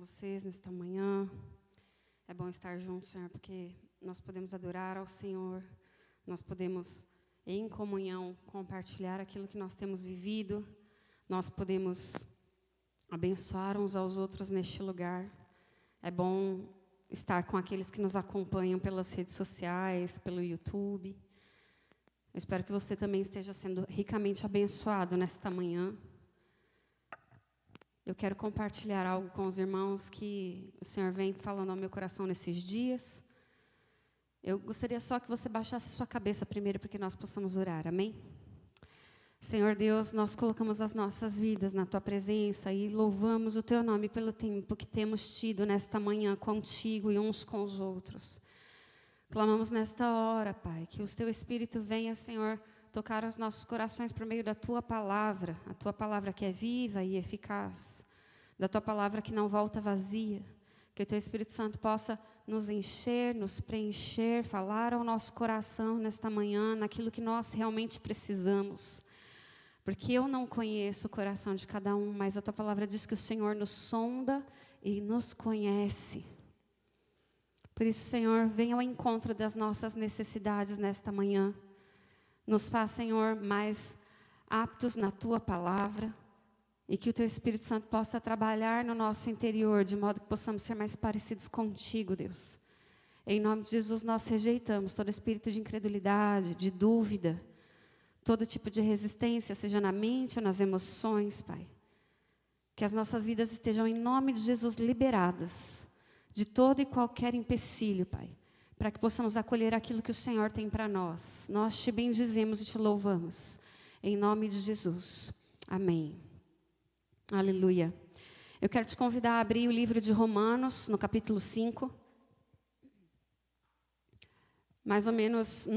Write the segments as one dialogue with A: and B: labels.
A: vocês nesta manhã. É bom estar juntos, Senhor, porque nós podemos adorar ao Senhor, nós podemos, em comunhão, compartilhar aquilo que nós temos vivido, nós podemos abençoar uns aos outros neste lugar. É bom estar com aqueles que nos acompanham pelas redes sociais, pelo YouTube. Eu espero que você também esteja sendo ricamente abençoado nesta manhã. Eu quero compartilhar algo com os irmãos que o Senhor vem falando ao meu coração nesses dias. Eu gostaria só que você baixasse sua cabeça primeiro para que nós possamos orar, amém? Senhor Deus, nós colocamos as nossas vidas na Tua presença e louvamos o Teu nome pelo tempo que temos tido nesta manhã contigo e uns com os outros. Clamamos nesta hora, Pai, que o Teu Espírito venha, Senhor, tocar os nossos corações por meio da Tua palavra, a Tua palavra que é viva e eficaz, da Tua palavra que não volta vazia, que o Teu Espírito Santo possa nos encher, nos preencher, falar ao nosso coração nesta manhã, naquilo que nós realmente precisamos, porque eu não conheço o coração de cada um, mas a Tua palavra diz que o Senhor nos sonda e nos conhece. Por isso, Senhor, venha ao encontro das nossas necessidades nesta manhã. Nos faz, Senhor, mais aptos na Tua palavra e que o Teu Espírito Santo possa trabalhar no nosso interior, de modo que possamos ser mais parecidos contigo, Deus. Em nome de Jesus, nós rejeitamos todo espírito de incredulidade, de dúvida, todo tipo de resistência, seja na mente ou nas emoções, Pai. Que as nossas vidas estejam, em nome de Jesus, liberadas de todo e qualquer empecilho, Pai, para que possamos acolher aquilo que o Senhor tem para nós. Nós te bendizemos e te louvamos. Em nome de Jesus. Amém. Aleluia. Eu quero te convidar a abrir o livro de Romanos, no capítulo 5. Mais ou menos, se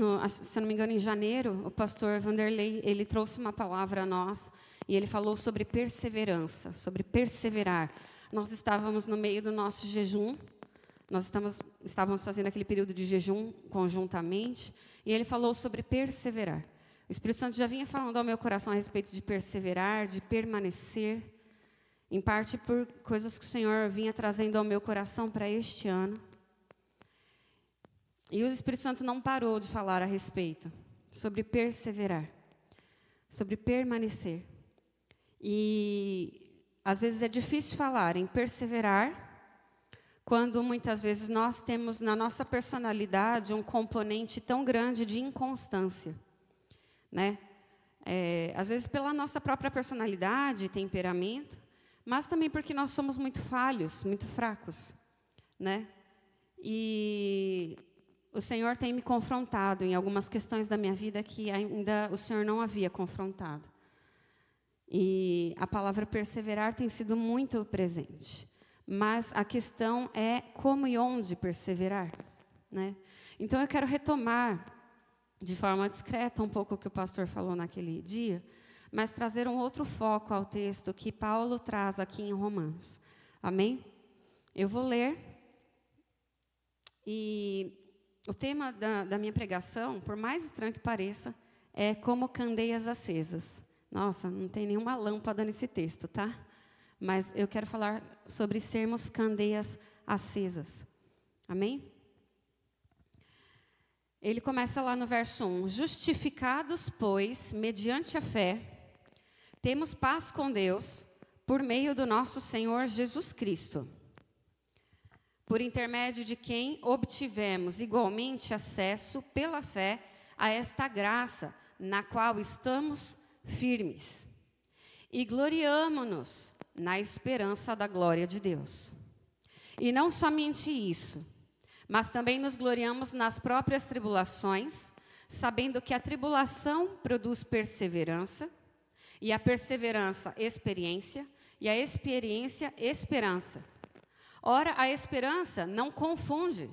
A: eu não me engano, em janeiro, o pastor Vanderlei, ele trouxe uma palavra a nós, e ele falou sobre perseverança, sobre perseverar. Nós estávamos no meio do nosso jejum, nós estávamos fazendo aquele período de jejum conjuntamente, e ele falou sobre perseverar. O Espírito Santo já vinha falando ao meu coração a respeito de perseverar, de permanecer, em parte por coisas que o Senhor vinha trazendo ao meu coração para este ano. E o Espírito Santo não parou de falar a respeito sobre perseverar, sobre permanecer. E às vezes é difícil falar em perseverar, quando muitas vezes nós temos na nossa personalidade um componente tão grande de inconstância, né? Às vezes pela nossa própria personalidade, temperamento, mas também porque nós somos muito falhos, muito fracos, né? E o Senhor tem me confrontado em algumas questões da minha vida que ainda o Senhor não havia confrontado. E a palavra perseverar tem sido muito presente. Mas a questão é como e onde perseverar, né? Então eu quero retomar de forma discreta um pouco o que o pastor falou naquele dia, mas trazer um outro foco ao texto que Paulo traz aqui em Romanos. Amém? Eu vou ler. E o tema da minha pregação, por mais estranho que pareça, é como candeias acesas. Nossa, não tem nenhuma lâmpada nesse texto, tá? Mas eu quero falar sobre sermos candeias acesas. Amém? Ele começa lá no verso 1. Justificados, pois, mediante a fé, temos paz com Deus, por meio do nosso Senhor Jesus Cristo, por intermédio de quem obtivemos igualmente acesso, pela fé, a esta graça, na qual estamos firmes. E gloriamo-nos na esperança da glória de Deus. E não somente isso, mas também nos gloriamos nas próprias tribulações, sabendo que a tribulação produz perseverança, e a perseverança, experiência, e a experiência, esperança. Ora, a esperança não confunde,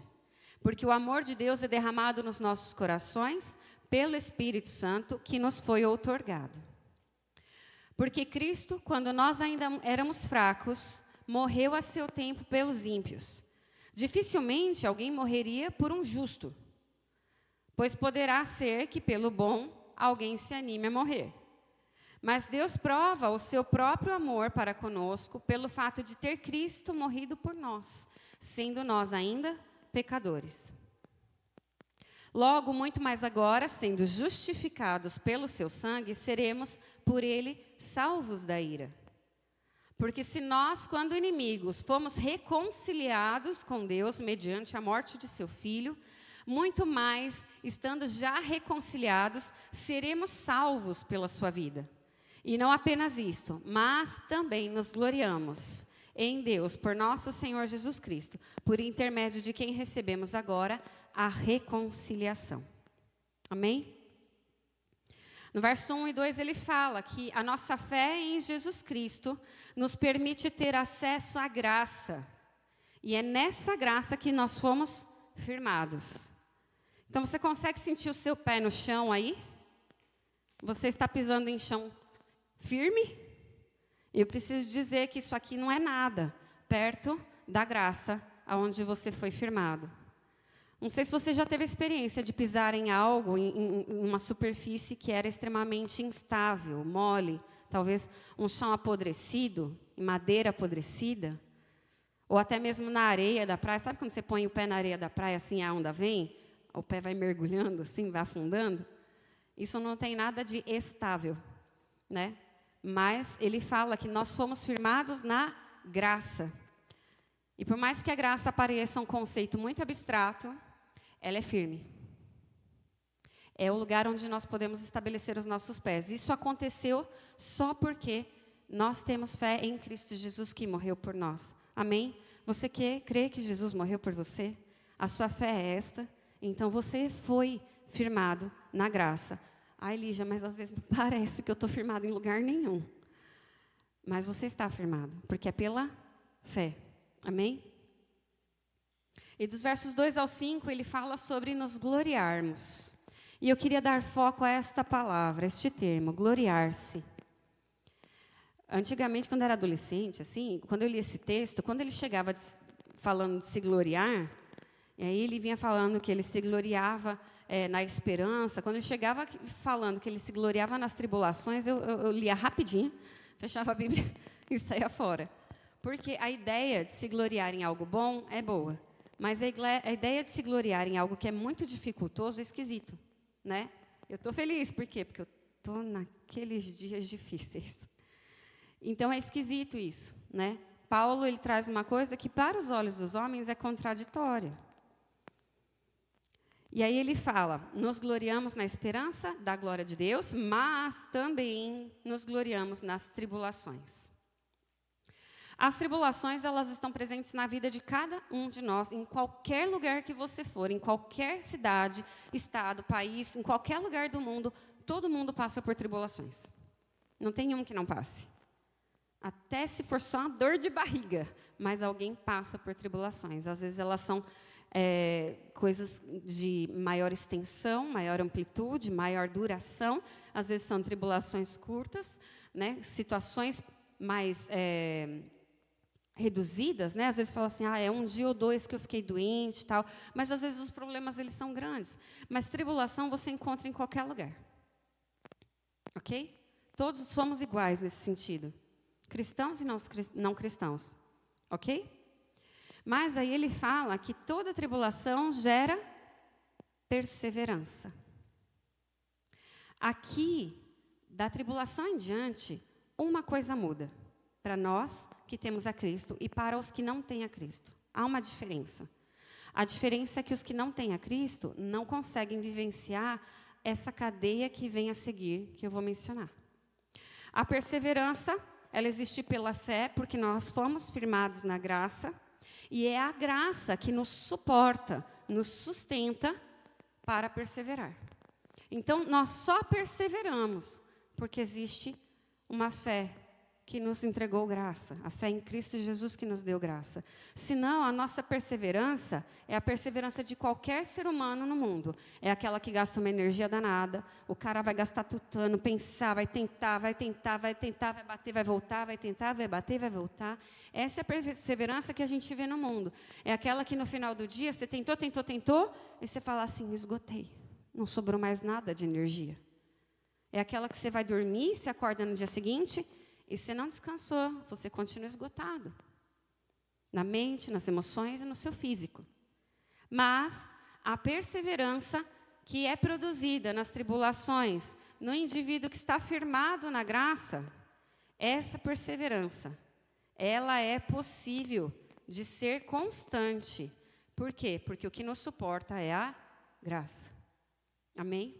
A: porque o amor de Deus é derramado nos nossos corações pelo Espírito Santo que nos foi outorgado. Porque Cristo, quando nós ainda éramos fracos, morreu a seu tempo pelos ímpios. Dificilmente alguém morreria por um justo, pois poderá ser que pelo bom alguém se anime a morrer. Mas Deus prova o seu próprio amor para conosco pelo fato de ter Cristo morrido por nós, sendo nós ainda pecadores. Logo, muito mais agora, sendo justificados pelo seu sangue, seremos por ele salvos da ira. Porque se nós, quando inimigos, fomos reconciliados com Deus mediante a morte de seu Filho, muito mais, estando já reconciliados, seremos salvos pela sua vida. E não apenas isto, mas também nos gloriamos em Deus, por nosso Senhor Jesus Cristo, por intermédio de quem recebemos agora a reconciliação. Amém? No verso 1 e 2 ele fala que a nossa fé em Jesus Cristo nos permite ter acesso à graça. E é nessa graça que nós fomos firmados. Então você consegue sentir o seu pé no chão aí? Você está pisando em chão firme? Eu preciso dizer que isso aqui não é nada perto da graça aonde você foi firmado. Não sei se você já teve a experiência de pisar em algo, em uma superfície que era extremamente instável, mole, talvez um chão apodrecido, em madeira apodrecida, ou até mesmo na areia da praia. Sabe quando você põe o pé na areia da praia, assim a onda vem, o pé vai mergulhando, assim, vai afundando? Isso não tem nada de estável, né? Mas ele fala que nós fomos firmados na graça. E por mais que a graça pareça um conceito muito abstrato, ela é firme. É o lugar onde nós podemos estabelecer os nossos pés. Isso aconteceu só porque nós temos fé em Cristo Jesus que morreu por nós. Amém? Você crê que Jesus morreu por você? A sua fé é esta? Então você foi firmado na graça. Ai, Lígia, mas às vezes parece que eu estou firmado em lugar nenhum. Mas você está firmado, porque é pela fé. Amém? E dos versos 2 ao 5, ele fala sobre nos gloriarmos. E eu queria dar foco a esta palavra, a este termo, gloriar-se. Antigamente, quando eu era adolescente, assim, quando eu li esse texto, quando ele chegava falando de se gloriar, e aí ele vinha falando que ele se gloriava na esperança. Quando ele chegava falando que ele se gloriava nas tribulações, eu lia rapidinho, fechava a Bíblia e saía fora. Porque a ideia de se gloriar em algo bom é boa, mas a ideia de se gloriar em algo que é muito dificultoso é esquisito, né? Eu estou feliz, por quê? Porque eu estou naqueles dias difíceis. Então é esquisito isso, né? Paulo ele traz uma coisa que para os olhos dos homens é contraditória. E aí ele fala, nos gloriamos na esperança da glória de Deus, mas também nos gloriamos nas tribulações. As tribulações, elas estão presentes na vida de cada um de nós, em qualquer lugar que você for, em qualquer cidade, estado, país, em qualquer lugar do mundo, todo mundo passa por tribulações. Não tem um que não passe. Até se for só uma dor de barriga, mas alguém passa por tribulações. Às vezes elas são coisas de maior extensão, maior amplitude, maior duração. Às vezes são tribulações curtas, né? Situações mais reduzidas, né? Às vezes fala assim, é um dia ou dois que eu fiquei doente e tal. Mas às vezes os problemas eles são grandes. Mas tribulação você encontra em qualquer lugar. Ok? Todos somos iguais nesse sentido. Cristãos e não cristãos. Ok? Mas aí ele fala que toda tribulação gera perseverança. Aqui, da tribulação em diante, uma coisa muda. Para nós que temos a Cristo e para os que não têm a Cristo. Há uma diferença. A diferença é que os que não têm a Cristo não conseguem vivenciar essa cadeia que vem a seguir, que eu vou mencionar. A perseverança, ela existe pela fé, porque nós fomos firmados na graça. E é a graça que nos suporta, nos sustenta para perseverar. Então, nós só perseveramos porque existe uma fé que nos entregou graça, a fé em Cristo Jesus que nos deu graça. Senão, a nossa perseverança é a perseverança de qualquer ser humano no mundo. É aquela que gasta uma energia danada, o cara vai gastar tutano, pensar, vai tentar, vai bater, vai voltar, vai tentar, vai bater, vai voltar. Essa é a perseverança que a gente vê no mundo. É aquela que no final do dia você tentou, e você fala assim, esgotei, não sobrou mais nada de energia. É aquela que você vai dormir, você acorda no dia seguinte e você não descansou, você continua esgotado. Na mente, nas emoções e no seu físico. Mas a perseverança que é produzida nas tribulações, no indivíduo que está firmado na graça, essa perseverança, ela é possível de ser constante. Por quê? Porque o que nos suporta é a graça. Amém?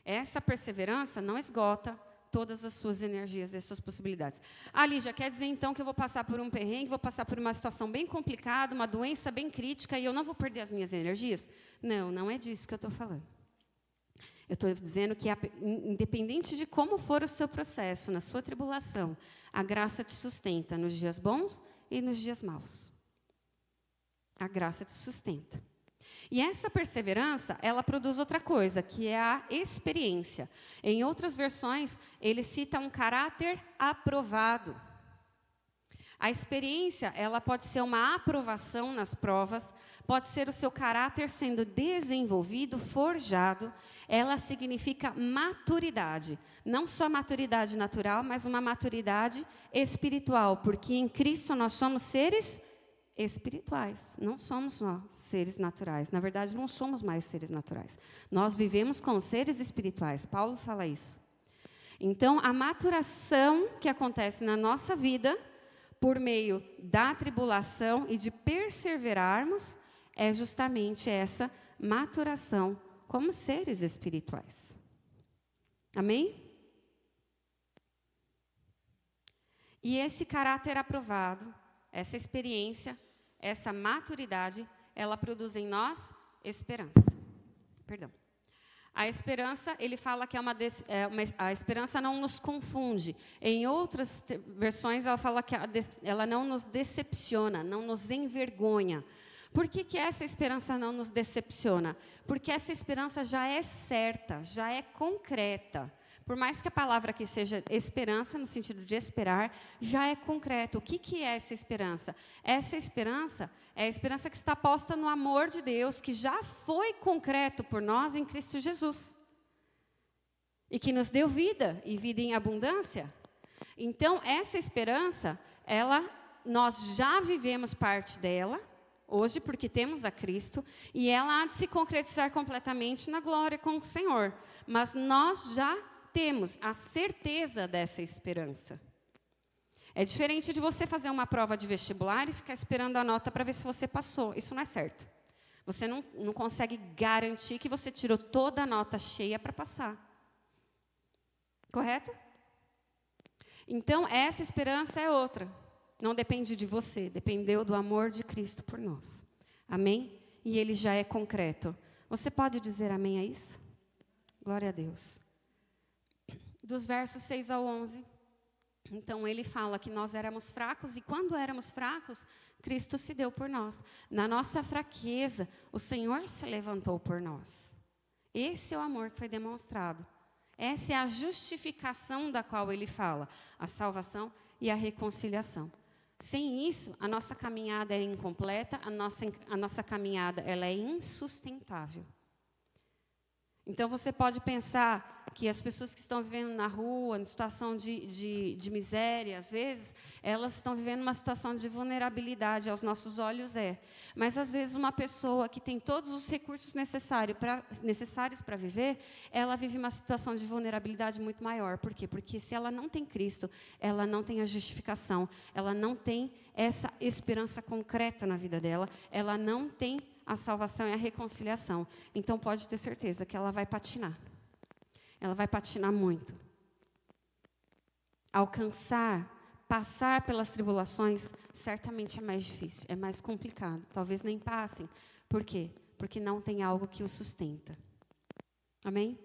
A: Essa perseverança não esgota todas as suas energias e as suas possibilidades. Lígia, quer dizer então que eu vou passar por um perrengue, vou passar por uma situação bem complicada, uma doença bem crítica e eu não vou perder as minhas energias? Não, não é disso que eu estou falando. Eu estou dizendo que, independente de como for o seu processo, na sua tribulação, a graça te sustenta nos dias bons e nos dias maus. A graça te sustenta. E essa perseverança, ela produz outra coisa, que é a experiência. Em outras versões, ele cita um caráter aprovado. A experiência, ela pode ser uma aprovação nas provas, pode ser o seu caráter sendo desenvolvido, forjado. Ela significa maturidade. Não só maturidade natural, mas uma maturidade espiritual, porque em Cristo nós somos seres espirituais, não somos só seres naturais. Na verdade, não somos mais seres naturais. Nós vivemos com seres espirituais. Paulo fala isso. Então, a maturação que acontece na nossa vida, por meio da tribulação e de perseverarmos, é justamente essa maturação como seres espirituais. Amém? E esse caráter aprovado, essa experiência, essa maturidade, ela produz em nós esperança. Perdão. A esperança, ele fala que a esperança não nos confunde. Em outras versões, ela fala que ela não nos decepciona, não nos envergonha. Por que essa esperança não nos decepciona? Porque essa esperança já é certa, já é concreta. Por mais que a palavra aqui seja esperança, no sentido de esperar, já é concreto. O que é essa esperança? Essa esperança é a esperança que está posta no amor de Deus, que já foi concreto por nós em Cristo Jesus. E que nos deu vida, e vida em abundância. Então, essa esperança, nós já vivemos parte dela, hoje, porque temos a Cristo, e ela há de se concretizar completamente na glória com o Senhor. Mas nós já temos a certeza dessa esperança. É diferente de você fazer uma prova de vestibular e ficar esperando a nota para ver se você passou. Isso não é certo. Você não consegue garantir que você tirou toda a nota cheia para passar. Correto? Então, essa esperança é outra. Não depende de você, dependeu do amor de Cristo por nós. Amém? E ele já é concreto. Você pode dizer amém a isso? Glória a Deus. Dos versos 6 ao 11, então ele fala que nós éramos fracos, e quando éramos fracos, Cristo se deu por nós. Na nossa fraqueza, o Senhor se levantou por nós. Esse é o amor que foi demonstrado. Essa é a justificação da qual ele fala, a salvação e a reconciliação. Sem isso, a nossa caminhada é incompleta, a nossa caminhada ela é insustentável. Então, você pode pensar que as pessoas que estão vivendo na rua, em situação de miséria, às vezes, elas estão vivendo uma situação de vulnerabilidade, aos nossos olhos Mas, às vezes, uma pessoa que tem todos os recursos necessários para viver, ela vive uma situação de vulnerabilidade muito maior. Por quê? Porque se ela não tem Cristo, ela não tem a justificação, ela não tem essa esperança concreta na vida dela, ela não tem a salvação e a reconciliação. Então, pode ter certeza que ela vai patinar. Ela vai patinar muito. Passar pelas tribulações, certamente é mais difícil, é mais complicado. Talvez nem passem. Por quê? Porque não tem algo que o sustenta. Amém?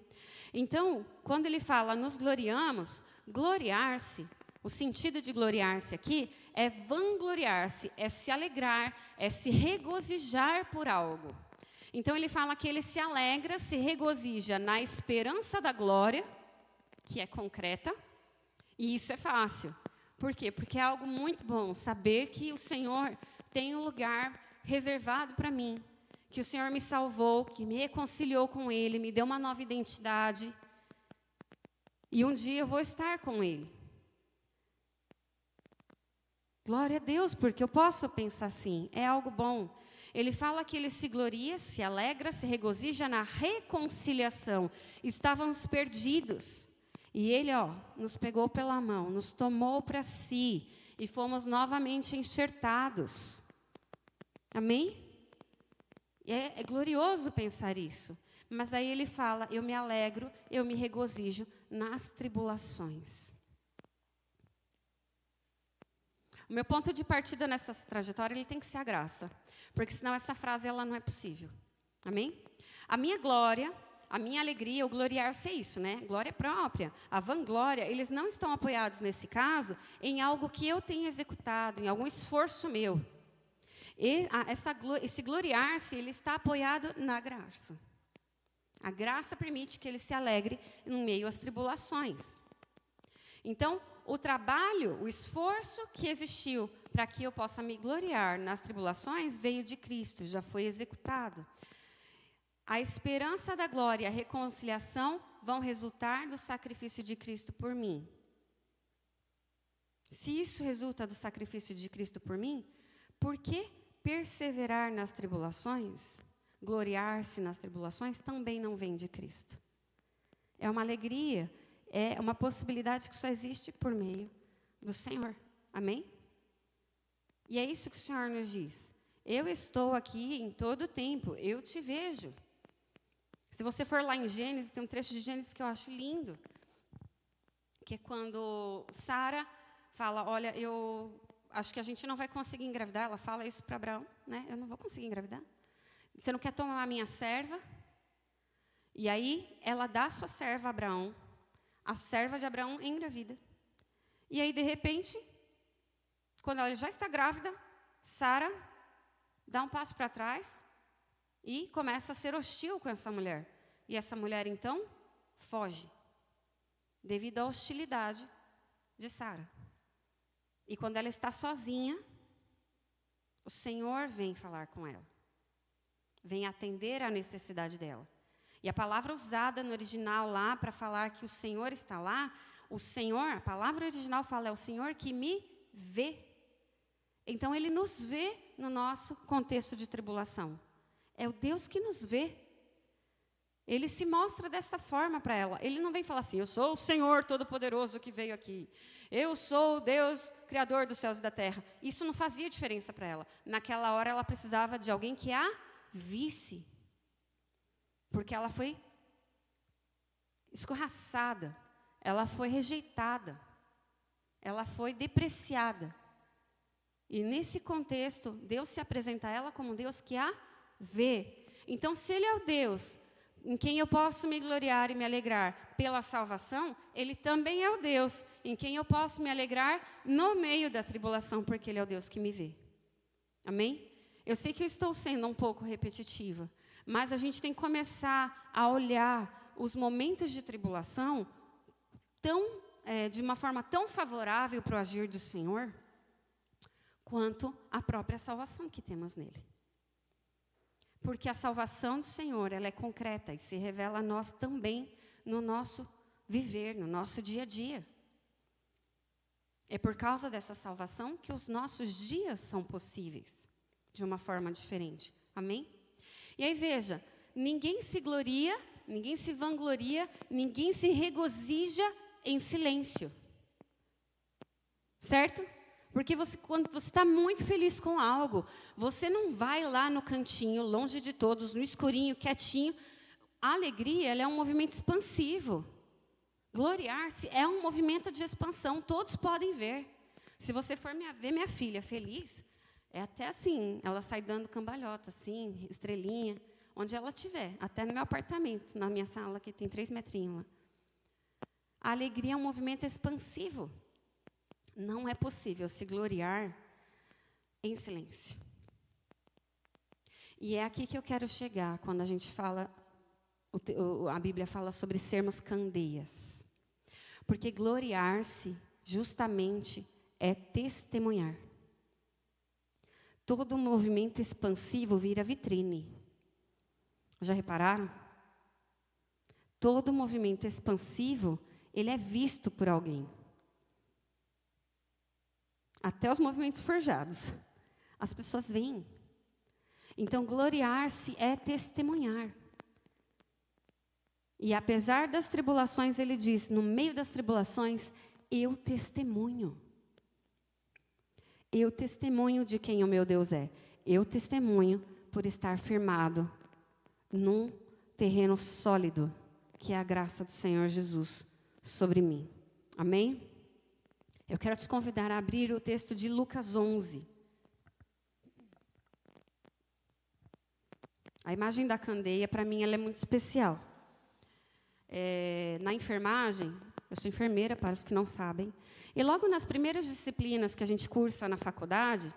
A: Então, quando ele fala nos gloriamos, gloriar-se, o sentido de gloriar-se aqui é vangloriar-se, é se alegrar, é se regozijar por algo. Então, ele fala que ele se alegra, se regozija na esperança da glória, que é concreta, e isso é fácil. Por quê? Porque é algo muito bom saber que o Senhor tem um lugar reservado para mim, que o Senhor me salvou, que me reconciliou com Ele, me deu uma nova identidade. E um dia eu vou estar com Ele. Glória a Deus, porque eu posso pensar assim, é algo bom. Ele fala que ele se gloria, se alegra, se regozija na reconciliação. Estávamos perdidos. E ele, nos pegou pela mão, nos tomou para si e fomos novamente enxertados. Amém? É glorioso pensar isso. Mas aí ele fala, eu me alegro, eu me regozijo nas tribulações. O meu ponto de partida nessa trajetória, ele tem que ser a graça. Porque senão essa frase, ela não é possível. Amém? A minha glória, a minha alegria, o gloriar-se é isso, né? Glória própria. A vanglória, eles não estão apoiados, nesse caso, em algo que eu tenha executado, em algum esforço meu. E esse gloriar-se, ele está apoiado na graça. A graça permite que ele se alegre no meio às tribulações. Então, o trabalho, o esforço que existiu para que eu possa me gloriar nas tribulações veio de Cristo, já foi executado. A esperança da glória e a reconciliação vão resultar do sacrifício de Cristo por mim. Se isso resulta do sacrifício de Cristo por mim, por que perseverar nas tribulações, gloriar-se nas tribulações, também não vem de Cristo? É uma alegria, é uma possibilidade que só existe por meio do Senhor. Amém? E é isso que o Senhor nos diz. Eu estou aqui em todo o tempo, eu te vejo. Se você for lá em Gênesis, tem um trecho de Gênesis que eu acho lindo, que é quando Sara fala, olha, eu acho que a gente não vai conseguir engravidar. Ela fala isso para Abraão, né? Eu não vou conseguir engravidar. Você não quer tomar a minha serva? E aí, ela dá a sua serva a Abraão. A serva de Abraão engravida. E aí, de repente, quando ela já está grávida, Sara dá um passo para trás e começa a ser hostil com essa mulher. E essa mulher, então, foge, devido à hostilidade de Sara. E quando ela está sozinha, o Senhor vem falar com ela. Vem atender à necessidade dela. E a palavra usada no original lá, para falar que o Senhor está lá, o Senhor, a palavra original fala, é o Senhor que me vê. Então, Ele nos vê no nosso contexto de tribulação. É o Deus que nos vê. Ele se mostra dessa forma para ela. Ele não vem falar assim, eu sou o Senhor Todo-Poderoso que veio aqui. Eu sou o Deus Criador dos céus e da terra. Isso não fazia diferença para ela. Naquela hora, ela precisava de alguém que a visse. Porque ela foi escorraçada. Ela foi rejeitada. Ela foi depreciada. E nesse contexto, Deus se apresenta a ela como um Deus que a vê. Então, se Ele é o Deus em quem eu posso me gloriar e me alegrar pela salvação, Ele também é o Deus em quem eu posso me alegrar no meio da tribulação, porque Ele é o Deus que me vê. Amém? Eu sei que eu estou sendo um pouco repetitiva, mas a gente tem que começar a olhar os momentos de tribulação de uma forma tão favorável para o agir do Senhor, quanto a própria salvação que temos nele. Porque a salvação do Senhor, ela é concreta e se revela a nós também no nosso viver, no nosso dia a dia. É por causa dessa salvação que os nossos dias são possíveis, de uma forma diferente. Amém? E aí veja, ninguém se gloria, ninguém se vangloria, ninguém se regozija em silêncio. Certo? Porque quando você está muito feliz com algo, você não vai lá no cantinho, longe de todos, no escurinho, quietinho. A alegria, ela é um movimento expansivo. Gloriar-se é um movimento de expansão, todos podem ver. Se você for ver minha filha feliz, é até assim, ela sai dando cambalhota, assim, estrelinha, onde ela estiver, até no meu apartamento, na minha sala, que tem 3 metrinhos lá. A alegria é um movimento expansivo. Não é possível se gloriar em silêncio. E é aqui que eu quero chegar, quando a gente fala, a Bíblia fala sobre sermos candeias. Porque gloriar-se, justamente, é testemunhar. Todo movimento expansivo vira vitrine. Já repararam? Todo movimento expansivo, ele é visto por alguém. Até os movimentos forjados. As pessoas veem. Então, gloriar-se é testemunhar. E apesar das tribulações, ele diz, no meio das tribulações, eu testemunho. Eu testemunho de quem o meu Deus é. Eu testemunho por estar firmado num terreno sólido, que é a graça do Senhor Jesus sobre mim. Amém? Eu quero te convidar a abrir o texto de Lucas 11. A imagem da candeia, para mim, ela é muito especial. Na enfermagem, eu sou enfermeira, para os que não sabem, e logo nas primeiras disciplinas que a gente cursa na faculdade,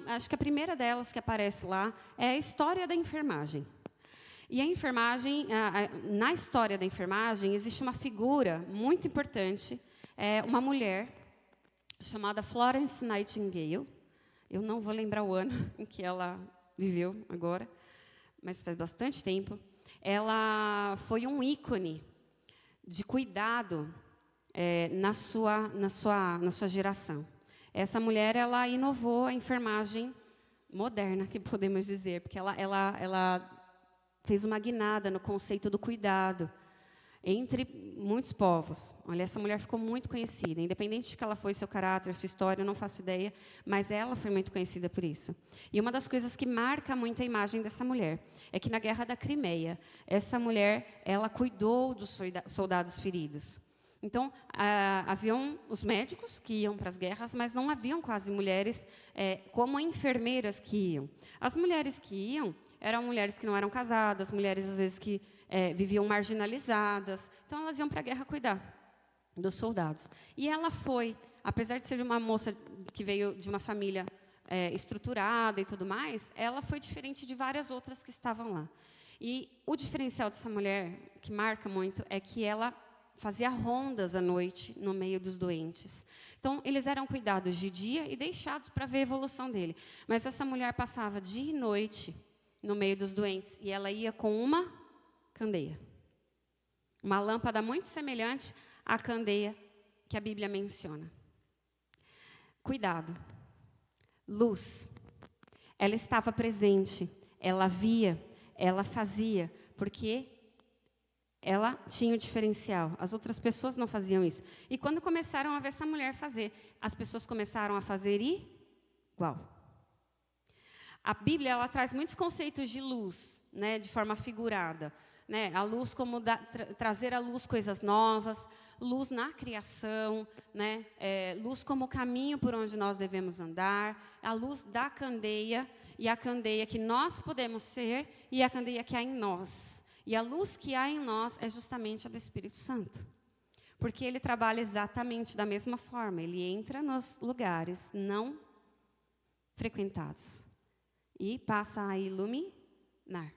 A: acho que a primeira delas que aparece lá é a história da enfermagem. E a enfermagem, na história da enfermagem, existe uma figura muito importante, uma mulher chamada Florence Nightingale. Eu não vou lembrar o ano em que ela viveu agora, mas faz bastante tempo. Ela foi um ícone de cuidado na sua geração. Essa mulher, ela inovou a enfermagem moderna, que podemos dizer, porque ela fez uma guinada no conceito do cuidado entre muitos povos. Olha, essa mulher ficou muito conhecida, independente de que ela foi, seu caráter, sua história, eu não faço ideia, mas ela foi muito conhecida por isso. E uma das coisas que marca muito a imagem dessa mulher é que na Guerra da Crimeia, essa mulher, ela cuidou dos soldados feridos. Então, haviam os médicos que iam para as guerras, mas não haviam quase mulheres como enfermeiras que iam. As mulheres que iam eram mulheres que não eram casadas, mulheres, às vezes, que viviam marginalizadas. Então, elas iam para a guerra cuidar dos soldados. E ela foi, apesar de ser uma moça que veio de uma família estruturada e tudo mais, ela foi diferente de várias outras que estavam lá. E o diferencial dessa mulher, que marca muito, é que ela fazia rondas à noite no meio dos doentes. Então, eles eram cuidados de dia e deixados para ver a evolução dele. Mas essa mulher passava dia e noite no meio dos doentes, e ela ia com uma candeia. Uma lâmpada muito semelhante à candeia que a Bíblia menciona. Cuidado. Luz. Ela estava presente, ela via, ela fazia, porque ela tinha o diferencial. As outras pessoas não faziam isso. E quando começaram a ver essa mulher fazer, as pessoas começaram a fazer igual. A Bíblia, ela traz muitos conceitos de luz, né, de forma figurada. Né, a luz como trazer à luz coisas novas, luz na criação, né, luz como caminho por onde nós devemos andar, a luz da candeia, e a candeia que nós podemos ser, e a candeia que há em nós. E a luz que há em nós é justamente a do Espírito Santo. Porque ele trabalha exatamente da mesma forma. Ele entra nos lugares não frequentados e passa a iluminar.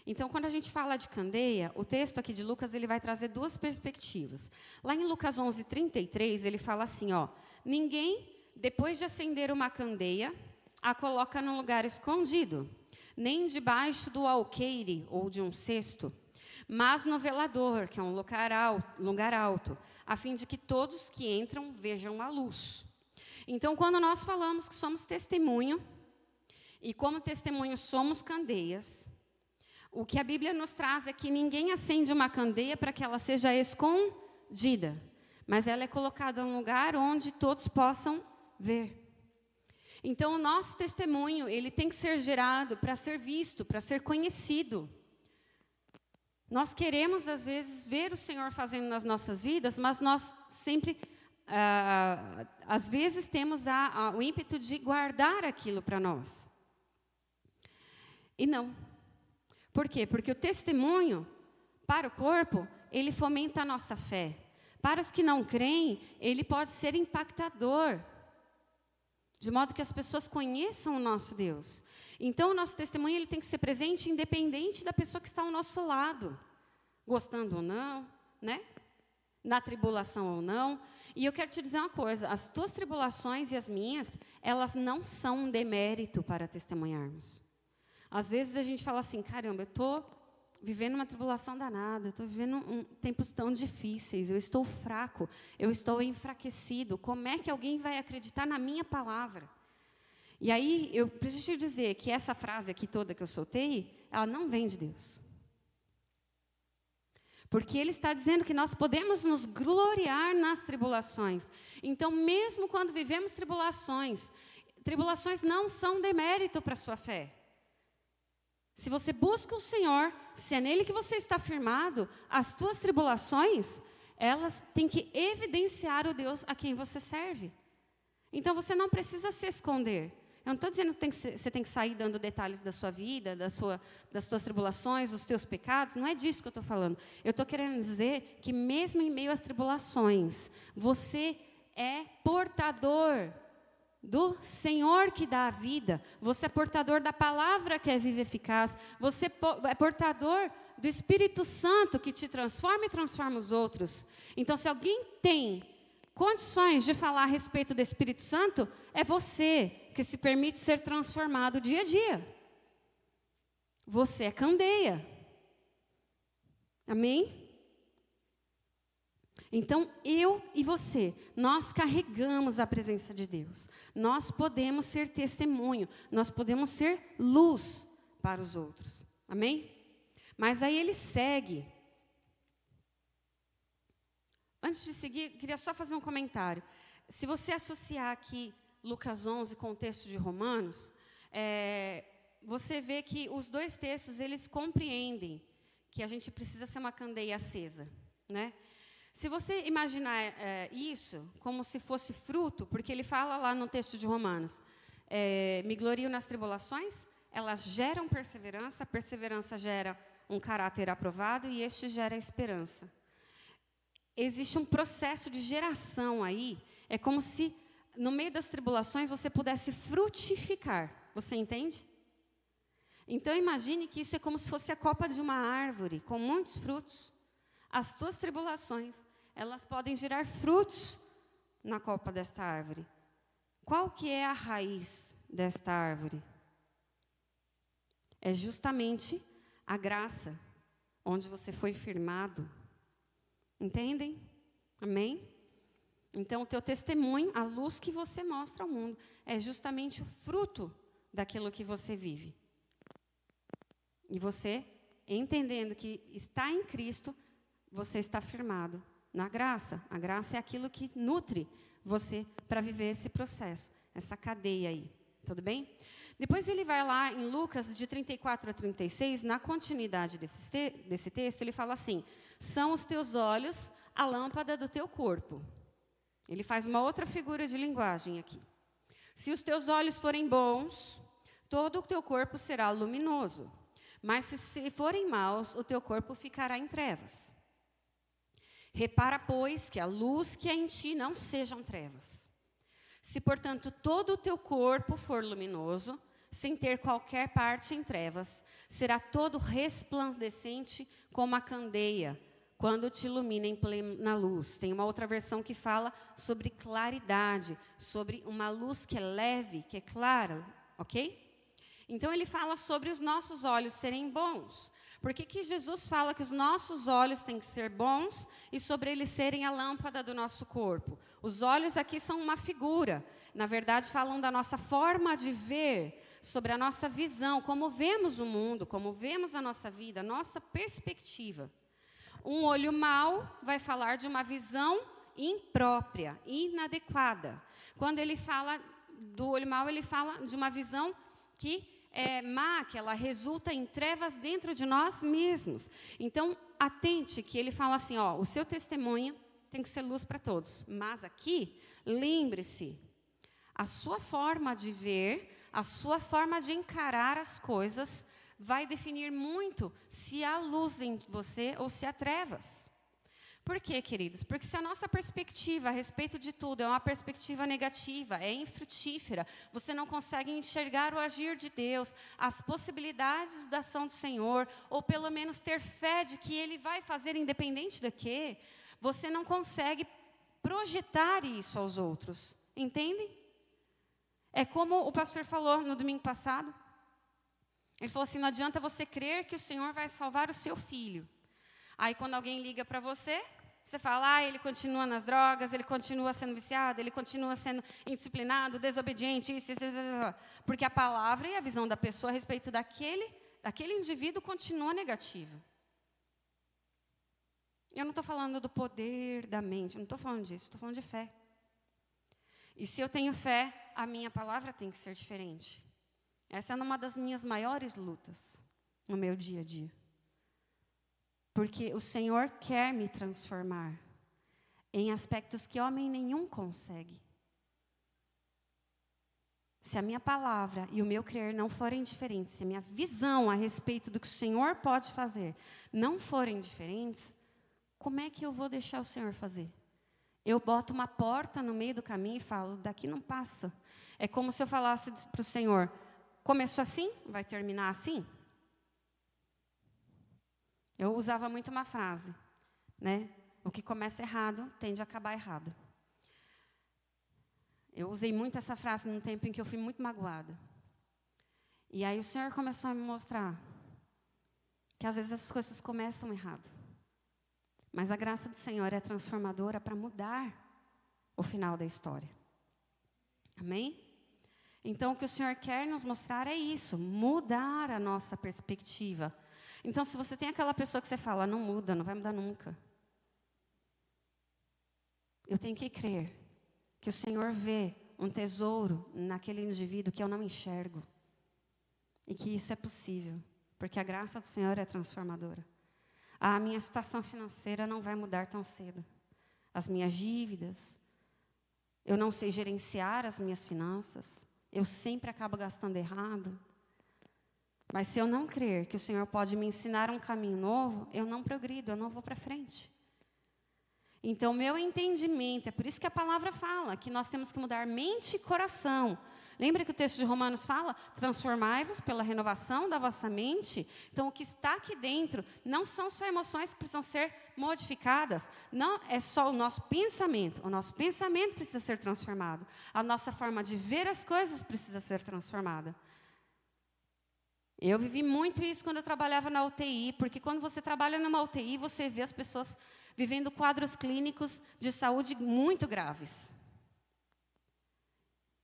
A: Então, quando a gente fala de candeia, o texto aqui de Lucas, ele vai trazer duas perspectivas. Lá em Lucas 11:33, ele fala assim, ninguém, depois de acender uma candeia, a coloca num lugar escondido, nem debaixo do alqueire ou de um cesto, mas no velador, que é um lugar alto, a fim de que todos que entram vejam a luz. Então, quando nós falamos que somos testemunho, e como testemunho somos candeias, o que a Bíblia nos traz é que ninguém acende uma candeia para que ela seja escondida, mas ela é colocada num lugar onde todos possam ver. Então, o nosso testemunho, ele tem que ser gerado para ser visto, para ser conhecido. Nós queremos, às vezes, ver o Senhor fazendo nas nossas vidas, mas nós sempre, às vezes, temos o ímpeto de guardar aquilo para nós. E não. Por quê? Porque o testemunho, para o corpo, ele fomenta a nossa fé. Para os que não creem, ele pode ser impactador, de modo que as pessoas conheçam o nosso Deus. Então, o nosso testemunho ele tem que ser presente, independente da pessoa que está ao nosso lado. Gostando ou não, né? Na tribulação ou não. E eu quero te dizer uma coisa, as tuas tribulações e as minhas, elas não são um demérito para testemunharmos. Às vezes a gente fala assim, caramba, eu estou vivendo uma tribulação danada, eu estou vivendo tempos tão difíceis, eu estou fraco, eu estou enfraquecido. Como é que alguém vai acreditar na minha palavra? E aí, eu preciso te dizer que essa frase aqui toda que eu soltei, ela não vem de Deus. Porque Ele está dizendo que nós podemos nos gloriar nas tribulações. Então, mesmo quando vivemos tribulações, tribulações não são demérito para a sua fé. Se você busca o Senhor, se é nele que você está firmado, as tuas tribulações, elas têm que evidenciar o Deus a quem você serve. Então, você não precisa se esconder. Eu não estou dizendo que você tem que sair dando detalhes da sua vida, das suas tribulações, dos teus pecados. Não é disso que eu estou falando. Eu estou querendo dizer que mesmo em meio às tribulações, você é portador do Senhor que dá a vida. Você é portador da palavra que é viva e eficaz. Você é portador do Espírito Santo que te transforma e transforma os outros. Então, se alguém tem condições de falar a respeito do Espírito Santo, é você que se permite ser transformado dia a dia. Você é candeia. Amém? Então, eu e você, nós carregamos a presença de Deus. Nós podemos ser testemunho, nós podemos ser luz para os outros. Amém? Mas aí ele segue. Antes de seguir, queria só fazer um comentário. Se você associar aqui Lucas 11 com o texto de Romanos, você vê que os dois textos, eles compreendem que a gente precisa ser uma candeia acesa, né? Se você imaginar isso como se fosse fruto, porque ele fala lá no texto de Romanos, me glorio nas tribulações, elas geram perseverança, a perseverança gera um caráter aprovado e este gera esperança. Existe um processo de geração aí, é como se no meio das tribulações você pudesse frutificar, você entende? Então imagine que isso é como se fosse a copa de uma árvore, com muitos frutos. As tuas tribulações, elas podem gerar frutos na copa desta árvore. Qual que é a raiz desta árvore? É justamente a graça, onde você foi firmado. Entendem? Amém? Então, o teu testemunho, a luz que você mostra ao mundo, é justamente o fruto daquilo que você vive. E você, entendendo que está em Cristo, você está firmado na graça. A graça é aquilo que nutre você para viver esse processo, essa cadeia aí. Tudo bem? Depois ele vai lá em Lucas, de 34 a 36, na continuidade desse texto, ele fala assim: são os teus olhos a lâmpada do teu corpo. Ele faz uma outra figura de linguagem aqui. Se os teus olhos forem bons, todo o teu corpo será luminoso. Mas se forem maus, o teu corpo ficará em trevas. Repara, pois, que a luz que é em ti não sejam trevas. Se, portanto, todo o teu corpo for luminoso, sem ter qualquer parte em trevas, será todo resplandecente como a candeia, quando te ilumina em plena luz. Tem uma outra versão que fala sobre claridade, sobre uma luz que é leve, que é clara, ok? Então, ele fala sobre os nossos olhos serem bons. Por que Jesus fala que os nossos olhos têm que ser bons e sobre eles serem a lâmpada do nosso corpo? Os olhos aqui são uma figura. Na verdade, falam da nossa forma de ver, sobre a nossa visão, como vemos o mundo, como vemos a nossa vida, a nossa perspectiva. Um olho mau vai falar de uma visão imprópria, inadequada. Quando ele fala do olho mau, ele fala de uma visão que é má, que ela resulta em trevas dentro de nós mesmos. Então, atente que ele fala assim, ó, o seu testemunho tem que ser luz para todos. Mas aqui, lembre-se, a sua forma de ver, a sua forma de encarar as coisas vai definir muito se há luz em você ou se há trevas. Por quê, queridos? Porque se a nossa perspectiva a respeito de tudo é uma perspectiva negativa, é infrutífera, você não consegue enxergar o agir de Deus, as possibilidades da ação do Senhor, ou pelo menos ter fé de que Ele vai fazer independente do quê, você não consegue projetar isso aos outros. Entendem? É como o pastor falou no domingo passado. Ele falou assim, não adianta você crer que o Senhor vai salvar o seu filho. Aí quando alguém liga para você, você fala, ele continua nas drogas, ele continua sendo viciado, ele continua sendo indisciplinado, desobediente, isso. Porque a palavra e a visão da pessoa a respeito daquele indivíduo continua negativa. Eu não estou falando do poder da mente, não estou falando disso, estou falando de fé. E se eu tenho fé, a minha palavra tem que ser diferente. Essa é uma das minhas maiores lutas no meu dia a dia. Porque o Senhor quer me transformar em aspectos que homem nenhum consegue. Se a minha palavra e o meu crer não forem diferentes, se a minha visão a respeito do que o Senhor pode fazer não forem diferentes, como é que eu vou deixar o Senhor fazer? Eu boto uma porta no meio do caminho e falo, daqui não passa. É como se eu falasse para o Senhor, começou assim, vai terminar assim? Eu usava muito uma frase, né? O que começa errado tende a acabar errado. Eu usei muito essa frase num tempo em que eu fui muito magoada. E aí o Senhor começou a me mostrar que às vezes essas coisas começam errado. Mas a graça do Senhor é transformadora para mudar o final da história. Amém? Então, o que o Senhor quer nos mostrar é isso, mudar a nossa perspectiva. Então, se você tem aquela pessoa que você fala, não muda, não vai mudar nunca. Eu tenho que crer que o Senhor vê um tesouro naquele indivíduo que eu não enxergo. E que isso é possível, porque a graça do Senhor é transformadora. A minha situação financeira não vai mudar tão cedo. As minhas dívidas, eu não sei gerenciar as minhas finanças, eu sempre acabo gastando errado. Mas se eu não crer que o Senhor pode me ensinar um caminho novo, eu não progrido, eu não vou para frente. Então, meu entendimento, é por isso que a palavra fala, que nós temos que mudar mente e coração. Lembra que o texto de Romanos fala? Transformai-vos pela renovação da vossa mente. Então, o que está aqui dentro não são só emoções que precisam ser modificadas. Não é só o nosso pensamento. O nosso pensamento precisa ser transformado. A nossa forma de ver as coisas precisa ser transformada. Eu vivi muito isso quando eu trabalhava na UTI, porque quando você trabalha numa UTI, você vê as pessoas vivendo quadros clínicos de saúde muito graves.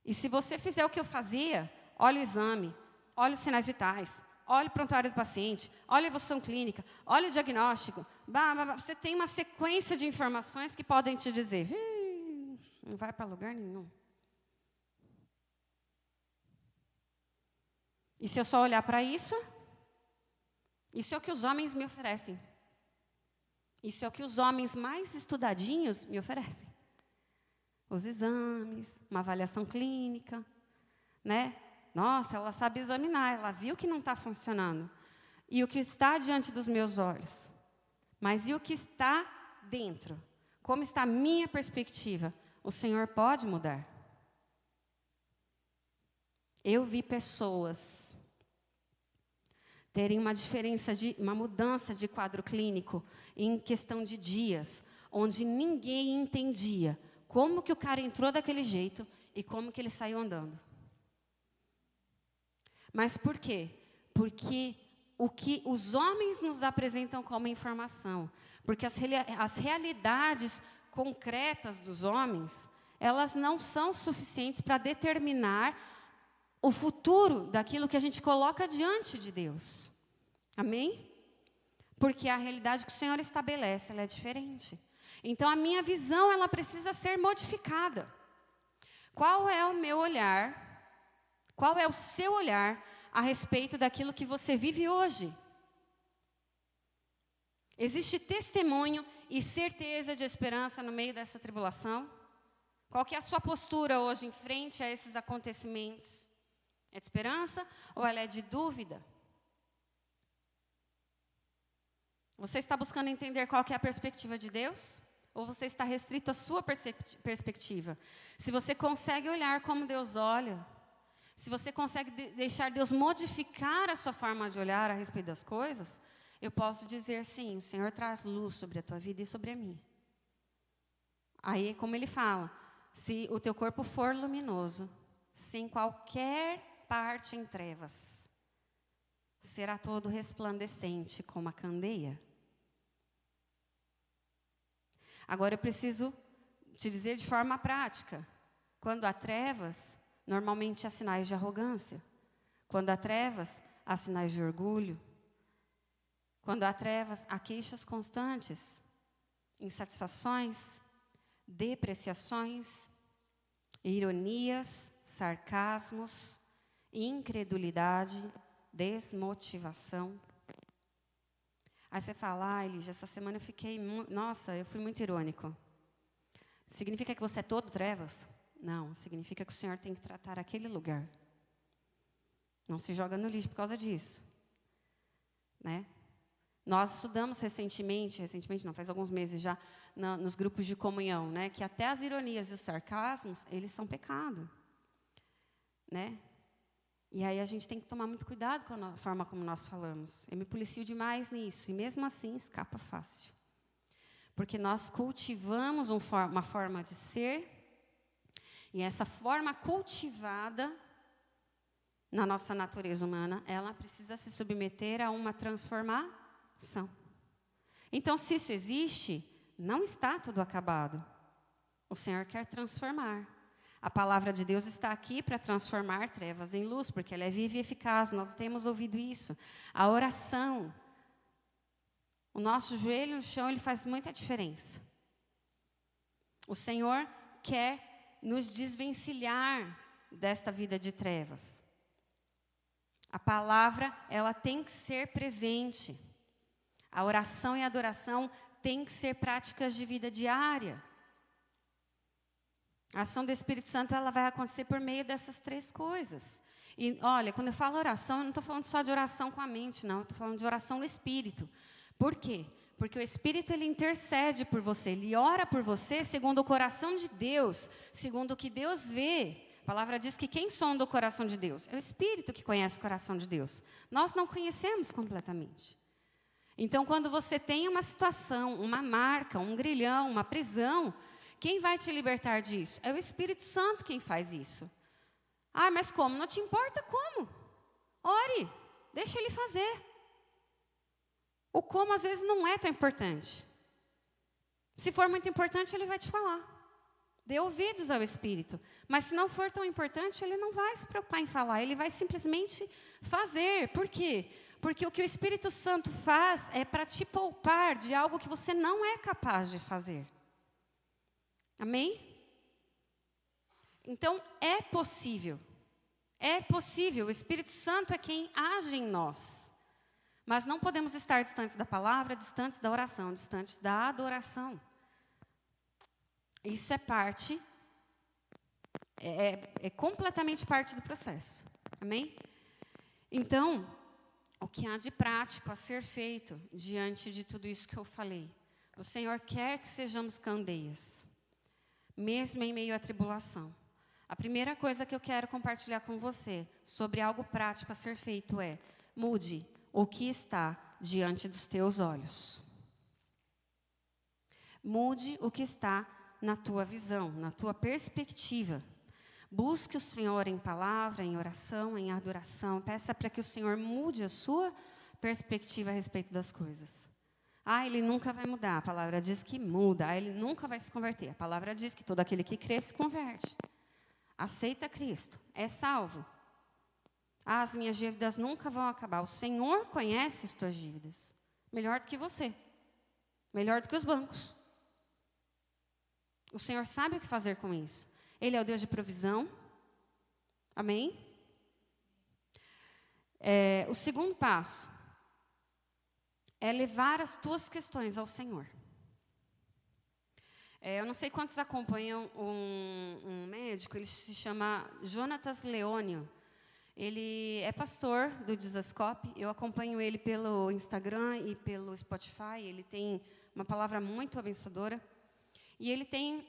A: E se você fizer o que eu fazia, olha o exame, olha os sinais vitais, olha o prontuário do paciente, olha a evolução clínica, olha o diagnóstico, você tem uma sequência de informações que podem te dizer, não vai para lugar nenhum. E se eu só olhar para isso é o que os homens me oferecem. Isso é o que os homens mais estudadinhos me oferecem. Os exames, uma avaliação clínica, né? Nossa, ela sabe examinar, ela viu que não está funcionando. E o que está diante dos meus olhos? Mas e o que está dentro? Como está a minha perspectiva? O Senhor pode mudar. Eu vi pessoas terem uma mudança de quadro clínico em questão de dias, onde ninguém entendia como que o cara entrou daquele jeito e como que ele saiu andando. Mas por quê? Porque o que os homens nos apresentam como informação, porque as realidades concretas dos homens, elas não são suficientes para determinar o futuro daquilo que a gente coloca diante de Deus. Amém? Porque a realidade que o Senhor estabelece, ela é diferente. Então, a minha visão, ela precisa ser modificada. Qual é o meu olhar? Qual é o seu olhar a respeito daquilo que você vive hoje? Existe testemunho e certeza de esperança no meio dessa tribulação? Qual que é a sua postura hoje em frente a esses acontecimentos? É de esperança ou ela é de dúvida? Você está buscando entender qual que é a perspectiva de Deus? Ou você está restrito à sua perspectiva? Se você consegue olhar como Deus olha, se você consegue deixar Deus modificar a sua forma de olhar a respeito das coisas, eu posso dizer sim, o Senhor traz luz sobre a tua vida e sobre a minha. Aí, como ele fala, se o teu corpo for luminoso, sem qualquer parte em trevas, será todo resplandecente como a candeia. Agora eu preciso te dizer de forma prática. Quando há trevas, normalmente há sinais de arrogância. Quando há trevas, há sinais de orgulho. Quando há trevas, há queixas constantes, insatisfações, depreciações, ironias, sarcasmos, incredulidade, desmotivação. Aí você fala, Lígia, essa semana eu fiquei, eu fui muito irônico. Significa que você é todo trevas? Não, significa que o Senhor tem que tratar aquele lugar. Não se joga no lixo por causa disso. Né? Nós estudamos recentemente não, faz alguns meses já, nos grupos de comunhão, né, que até as ironias e os sarcasmos, eles são pecado. Né? E aí a gente tem que tomar muito cuidado com a forma como nós falamos. Eu me policio demais nisso, e mesmo assim escapa fácil. Porque nós cultivamos uma forma de ser, e essa forma cultivada na nossa natureza humana, ela precisa se submeter a uma transformação. Então, se isso existe, não está tudo acabado. O Senhor quer transformar. A palavra de Deus está aqui para transformar trevas em luz, porque ela é viva e eficaz, nós temos ouvido isso. A oração, o nosso joelho no chão, ele faz muita diferença. O Senhor quer nos desvencilhar desta vida de trevas. A palavra, ela tem que ser presente. A oração e a adoração têm que ser práticas de vida diária. A ação do Espírito Santo, ela vai acontecer por meio dessas três coisas. E, olha, quando eu falo oração, eu não estou falando só de oração com a mente, não. Eu estou falando de oração no Espírito. Por quê? Porque o Espírito, ele intercede por você. Ele ora por você segundo o coração de Deus, segundo o que Deus vê. A palavra diz que quem sonda o coração de Deus? É o Espírito que conhece o coração de Deus. Nós não conhecemos completamente. Então, quando você tem uma situação, uma marca, um grilhão, uma prisão, quem vai te libertar disso? É o Espírito Santo quem faz isso. Ah, mas como? Não te importa como? Ore, deixa ele fazer. O como às vezes não é tão importante. Se for muito importante, ele vai te falar. Dê ouvidos ao Espírito. Mas se não for tão importante, ele não vai se preocupar em falar. Ele vai simplesmente fazer. Por quê? Porque o que o Espírito Santo faz é para te poupar de algo que você não é capaz de fazer. Amém? Então, é possível. É possível. O Espírito Santo é quem age em nós. Mas não podemos estar distantes da palavra, distantes da oração, distantes da adoração. Isso é parte, é completamente parte do processo. Amém? Então, o que há de prático a ser feito diante de tudo isso que eu falei? O Senhor quer que sejamos candeias, mesmo em meio à tribulação. A primeira coisa que eu quero compartilhar com você sobre algo prático a ser feito é: mude o que está diante dos teus olhos. Mude o que está na tua visão, na tua perspectiva. Busque o Senhor em palavra, em oração, em adoração. Peça para que o Senhor mude a sua perspectiva a respeito das coisas. Ah, ele nunca vai mudar. A palavra diz que muda. Ah, ele nunca vai se converter. A palavra diz que todo aquele que crê se converte. Aceita Cristo, é salvo. Ah, as minhas dívidas nunca vão acabar. O Senhor conhece as tuas dívidas. Melhor do que você. Melhor do que os bancos. O Senhor sabe o que fazer com isso. Ele é o Deus de provisão. Amém? O segundo passo é levar as tuas questões ao Senhor. Eu não sei quantos acompanham um médico, ele se chama Jonatas Leônio. Ele é pastor do Dizascope. Eu acompanho ele pelo Instagram e pelo Spotify. Ele tem uma palavra muito abençoadora. E ele tem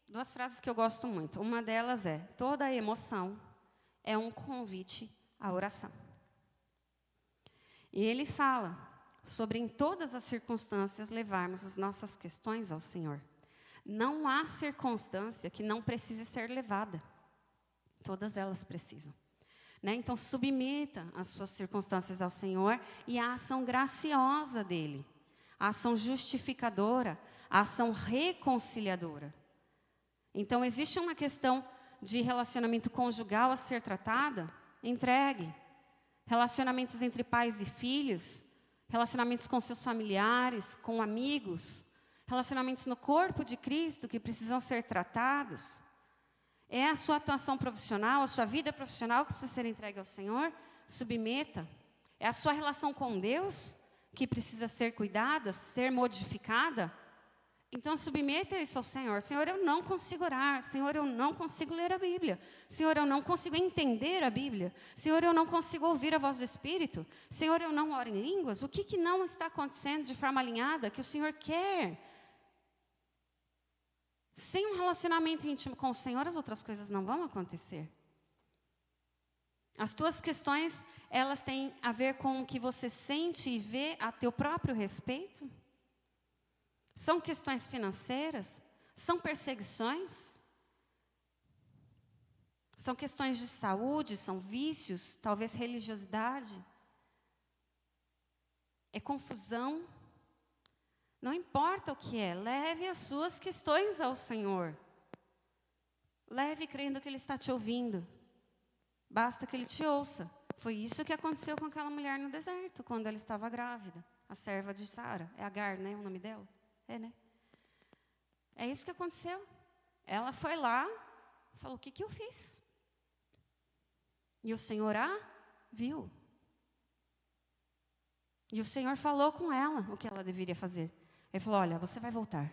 A: duas frases que eu gosto muito. Uma delas é: toda emoção é um convite à oração. E ele fala sobre, em todas as circunstâncias, levarmos as nossas questões ao Senhor. Não há circunstância que não precise ser levada. Todas elas precisam. né? Então, submeta as suas circunstâncias ao Senhor e à ação graciosa dEle, a ação justificadora, a ação reconciliadora. Então, existe uma questão de relacionamento conjugal a ser tratada? Entregue. Relacionamentos entre pais e filhos, relacionamentos com seus familiares, com amigos, relacionamentos no corpo de Cristo que precisam ser tratados. É a sua atuação profissional, a sua vida profissional que precisa ser entregue ao Senhor? Submeta. É a sua relação com Deus que precisa ser cuidada, ser modificada? Então, submeta isso ao Senhor. Senhor, eu não consigo orar. Senhor, eu não consigo ler a Bíblia. Senhor, eu não consigo entender a Bíblia. Senhor, eu não consigo ouvir a voz do Espírito. Senhor, eu não oro em línguas. O que não está acontecendo de forma alinhada que o Senhor quer? Sem um relacionamento íntimo com o Senhor, as outras coisas não vão acontecer. As tuas questões, elas têm a ver com o que você sente e vê a teu próprio respeito? São questões financeiras? São perseguições? São questões de saúde? São vícios? Talvez religiosidade? É confusão? Não importa o que é, leve as suas questões ao Senhor. Leve crendo que Ele está te ouvindo. Basta que Ele te ouça. Foi isso que aconteceu com aquela mulher no deserto, quando ela estava grávida. A serva de Sara. É Agar, né? O nome dela? É, né? É isso que aconteceu. Ela foi lá, falou, o que eu fiz? E o Senhor viu. E o Senhor falou com ela o que ela deveria fazer. Ele falou, olha, você vai voltar.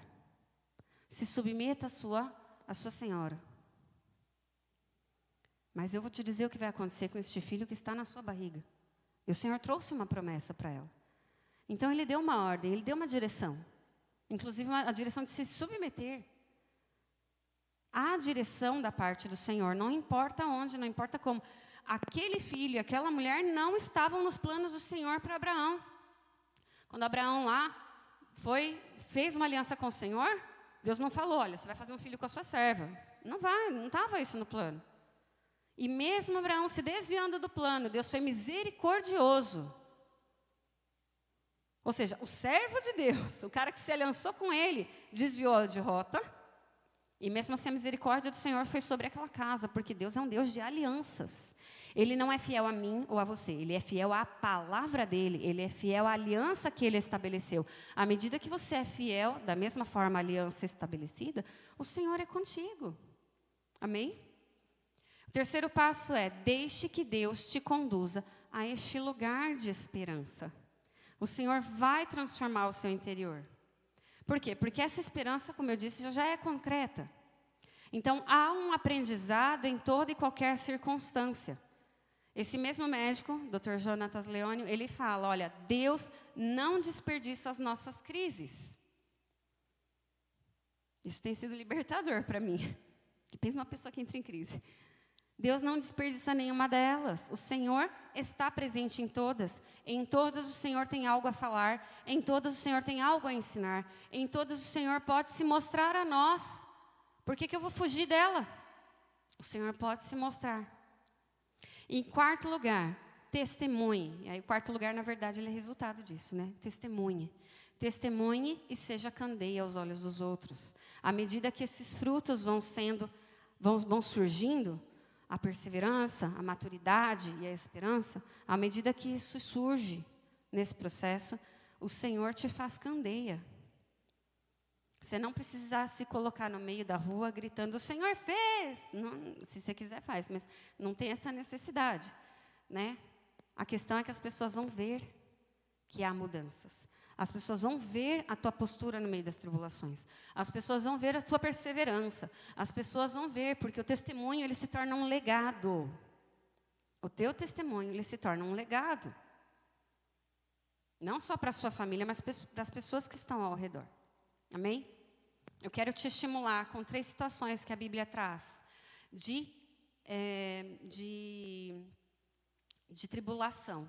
A: Se submeta à sua senhora. Mas eu vou te dizer o que vai acontecer com este filho que está na sua barriga. E o Senhor trouxe uma promessa para ela. Então, Ele deu uma ordem, Ele deu uma direção. Inclusive, a direção de se submeter. A direção da parte do Senhor, não importa onde, não importa como. Aquele filho, aquela mulher não estavam nos planos do Senhor para Abraão. Quando Abraão lá fez uma aliança com o Senhor, Deus não falou, olha, você vai fazer um filho com a sua serva. Não estava isso no plano. E mesmo Abraão se desviando do plano, Deus foi misericordioso. Ou seja, o servo de Deus, o cara que se aliançou com ele, desviou de rota. E mesmo assim a misericórdia do Senhor foi sobre aquela casa, porque Deus é um Deus de alianças. Ele não é fiel a mim ou a você, Ele é fiel à palavra dEle, Ele é fiel à aliança que Ele estabeleceu. À medida que você é fiel, da mesma forma a aliança estabelecida, o Senhor é contigo. Amém? O terceiro passo é, deixe que Deus te conduza a este lugar de esperança. O Senhor vai transformar o seu interior. Por quê? Porque essa esperança, como eu disse, já é concreta. Então, há um aprendizado em toda e qualquer circunstância. Esse mesmo médico, Dr. Jonatas Leônio, ele fala, olha, Deus não desperdiça as nossas crises. Isso tem sido libertador para mim. Pensa uma pessoa que entra em crise. Deus não desperdiça nenhuma delas. O Senhor está presente em todas. Em todas o Senhor tem algo a falar. Em todas o Senhor tem algo a ensinar. Em todas o Senhor pode se mostrar a nós. Por que eu vou fugir dela? O Senhor pode se mostrar. Em quarto lugar, testemunhe. E aí o quarto lugar, na verdade, ele é resultado disso, né? Testemunhe. Testemunhe e seja candeia aos olhos dos outros. À medida que esses frutos vão surgindo, a perseverança, a maturidade e a esperança, à medida que isso surge nesse processo, o Senhor te faz candeia. Você não precisa se colocar no meio da rua gritando, o Senhor fez! Não, se você quiser, faz, mas não tem essa necessidade, né? A questão é que as pessoas vão ver que há mudanças. As pessoas vão ver a tua postura no meio das tribulações. As pessoas vão ver a tua perseverança. As pessoas vão ver, porque o testemunho, ele se torna um legado. O teu testemunho, ele se torna um legado. Não só para a sua família, mas para as pessoas que estão ao redor. Amém? Eu quero te estimular com 3 situações que a Bíblia traz de tribulação.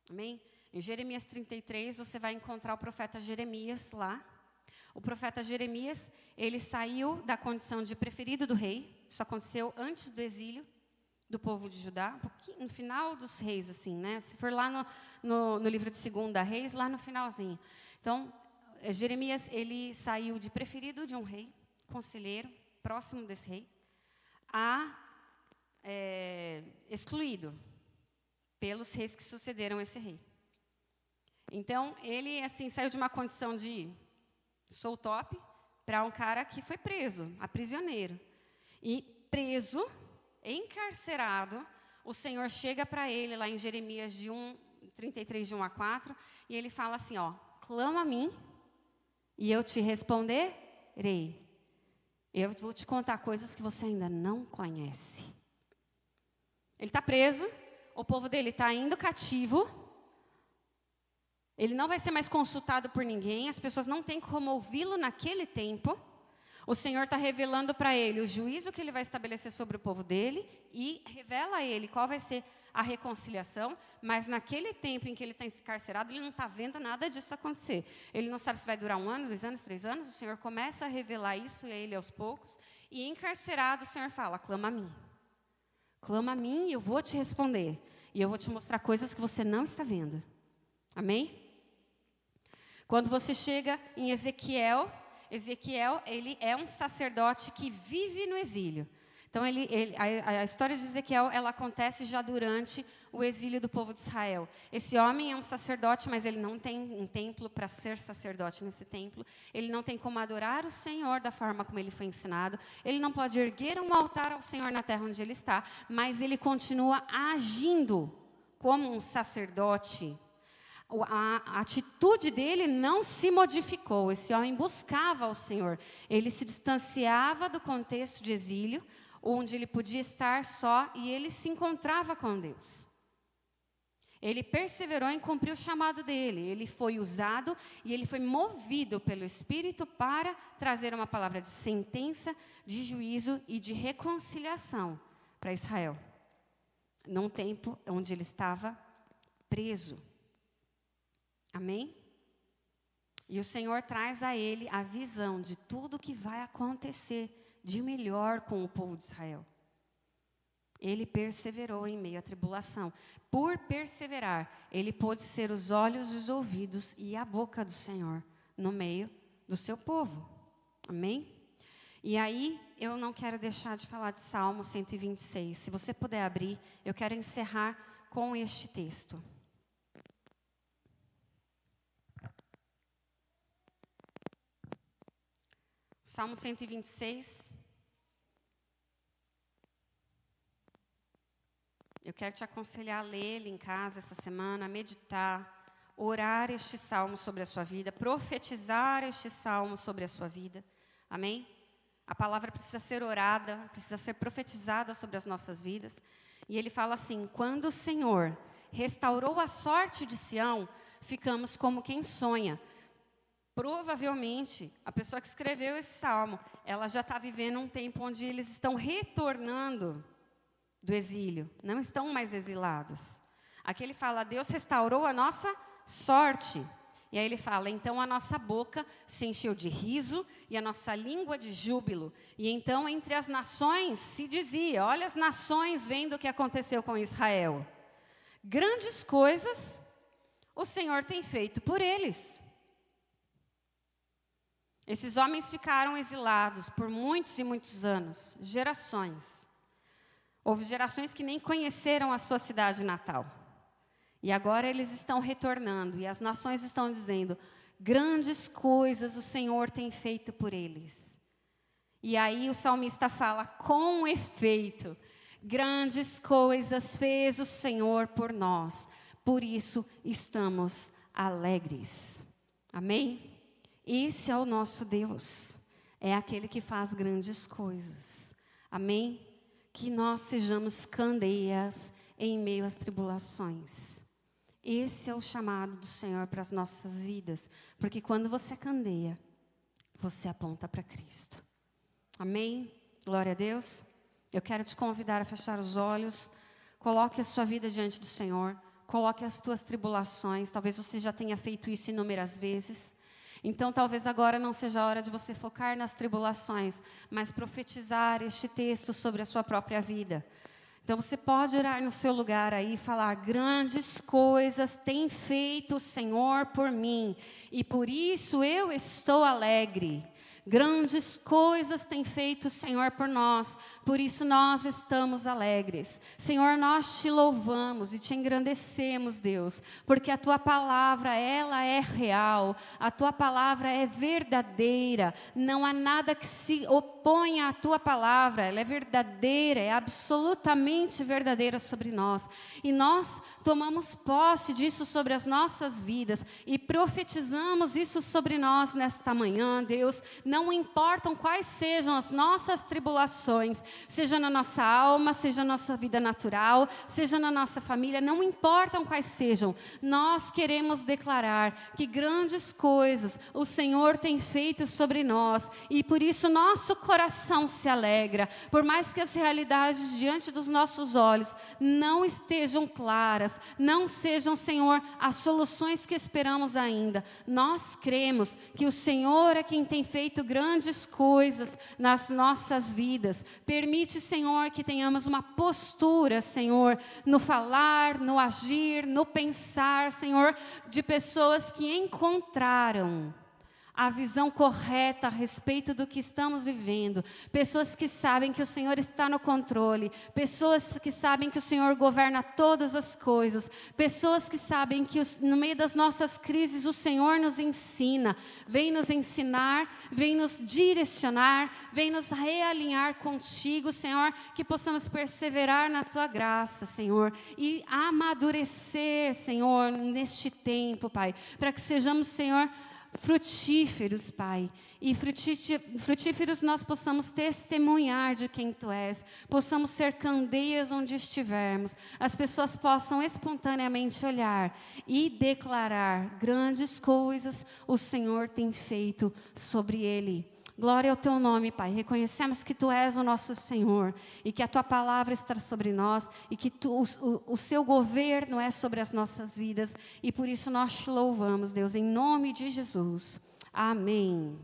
A: Amém? Em Jeremias 33, você vai encontrar o profeta Jeremias lá. O profeta Jeremias, ele saiu da condição de preferido do rei. Isso aconteceu antes do exílio. do povo de Judá, um pouquinho, no final dos reis, assim, né? Se for lá no livro de 2 Reis, lá no finalzinho. Então, Jeremias, ele saiu de preferido de um rei, conselheiro, próximo desse rei, a excluído pelos reis que sucederam esse rei. Então, ele, assim, saiu de uma condição de sou top para um cara que foi preso, aprisioneiro. E preso, encarcerado, o Senhor chega para ele lá em Jeremias 33, de 1 a 4, e ele fala assim, ó, clama a mim e eu te responderei. Eu vou te contar coisas que você ainda não conhece. Ele está preso, o povo dele está indo cativo, ele não vai ser mais consultado por ninguém, as pessoas não têm como ouvi-lo naquele tempo. O Senhor está revelando para ele o juízo que ele vai estabelecer sobre o povo dele e revela a ele qual vai ser a reconciliação, mas naquele tempo em que ele está encarcerado, ele não está vendo nada disso acontecer. Ele não sabe se vai durar 1 ano, 2 anos, 3 anos, o Senhor começa a revelar isso a ele aos poucos, e encarcerado o Senhor fala, clama a mim e eu vou te responder, e eu vou te mostrar coisas que você não está vendo. Amém? Quando você chega em Ezequiel, ele é um sacerdote que vive no exílio. Então, a história de Ezequiel, ela acontece já durante o exílio do povo de Israel. Esse homem é um sacerdote, mas ele não tem um templo para ser sacerdote nesse templo. Ele não tem como adorar o Senhor da forma como ele foi ensinado. Ele não pode erguer um altar ao Senhor na terra onde ele está, mas ele continua agindo como um sacerdote. A atitude dele não se modificou. Esse homem buscava o Senhor. Ele se distanciava do contexto de exílio, onde ele podia estar só, e ele se encontrava com Deus. Ele perseverou em cumprir o chamado dele. Ele foi usado e ele foi movido pelo Espírito para trazer uma palavra de sentença, de juízo e de reconciliação para Israel, num tempo onde ele estava preso. Amém? E o Senhor traz a ele a visão de tudo que vai acontecer de melhor com o povo de Israel. Ele perseverou em meio à tribulação. Por perseverar, ele pôde ser os olhos, os ouvidos e a boca do Senhor no meio do seu povo. Amém? E aí, eu não quero deixar de falar de Salmo 126. Se você puder abrir, eu quero encerrar com este texto. Salmo 126. Eu quero te aconselhar a ler ele em casa essa semana, meditar, orar este salmo sobre a sua vida, profetizar este salmo sobre a sua vida. Amém? A palavra precisa ser orada, precisa ser profetizada sobre as nossas vidas. E ele fala assim, quando o Senhor restaurou a sorte de Sião, ficamos como quem sonha. Provavelmente, a pessoa que escreveu esse salmo, ela já está vivendo um tempo onde eles estão retornando do exílio, não estão mais exilados. Aqui ele fala, Deus restaurou a nossa sorte. E aí ele fala, então a nossa boca se encheu de riso e a nossa língua de júbilo. E então entre as nações se dizia, olha as nações vendo o que aconteceu com Israel. Grandes coisas o Senhor tem feito por eles. Esses homens ficaram exilados por muitos e muitos anos, gerações. Houve gerações que nem conheceram a sua cidade natal. E agora eles estão retornando, e as nações estão dizendo, grandes coisas o Senhor tem feito por eles. E aí o salmista fala, com efeito, grandes coisas fez o Senhor por nós, por isso estamos alegres. Amém? Esse é o nosso Deus, é aquele que faz grandes coisas. Amém? Que nós sejamos candeias em meio às tribulações. Esse é o chamado do Senhor para as nossas vidas, porque quando você candeia, você aponta para Cristo. Amém? Glória a Deus. Eu quero te convidar a fechar os olhos, coloque a sua vida diante do Senhor, coloque as tuas tribulações, talvez você já tenha feito isso inúmeras vezes. Então, talvez agora não seja a hora de você focar nas tribulações, mas profetizar este texto sobre a sua própria vida. Então você pode orar no seu lugar aí e falar: grandes coisas tem feito o Senhor por mim, e por isso eu estou alegre. Grandes coisas tem feito o Senhor por nós, por isso nós estamos alegres. Senhor, nós te louvamos e te engrandecemos, Deus, porque a tua palavra, ela é real, a tua palavra é verdadeira, não há nada que se oponha à tua palavra, ela é verdadeira, é absolutamente verdadeira sobre nós. E nós tomamos posse disso sobre as nossas vidas e profetizamos isso sobre nós nesta manhã, Deus. Não importam quais sejam as nossas tribulações, seja na nossa alma, seja na nossa vida natural, seja na nossa família, não importam quais sejam, nós queremos declarar que grandes coisas o Senhor tem feito sobre nós, e por isso nosso coração se alegra, por mais que as realidades diante dos nossos olhos não estejam claras, não sejam, Senhor, as soluções que esperamos ainda, nós cremos que o Senhor é quem tem feito grandes coisas nas nossas vidas. Permite, Senhor, que tenhamos uma postura, Senhor, no falar, no agir, no pensar, Senhor, de pessoas que encontraram a visão correta a respeito do que estamos vivendo, pessoas que sabem que o Senhor está no controle, pessoas que sabem que o Senhor governa todas as coisas, pessoas que sabem que no meio das nossas crises o Senhor nos ensina, vem nos ensinar, vem nos direcionar, vem nos realinhar contigo, Senhor, que possamos perseverar na tua graça, Senhor, e amadurecer, Senhor, neste tempo, Pai, para que sejamos, Senhor, frutíferos, Pai, e frutíferos nós possamos testemunhar de quem Tu és, possamos ser candeias onde estivermos, as pessoas possam espontaneamente olhar e declarar: grandes coisas o Senhor tem feito sobre ele. Glória ao Teu nome, Pai. Reconhecemos que Tu és o nosso Senhor e que a Tua palavra está sobre nós e que o Seu governo é sobre as nossas vidas, e por isso nós te louvamos, Deus, em nome de Jesus. Amém.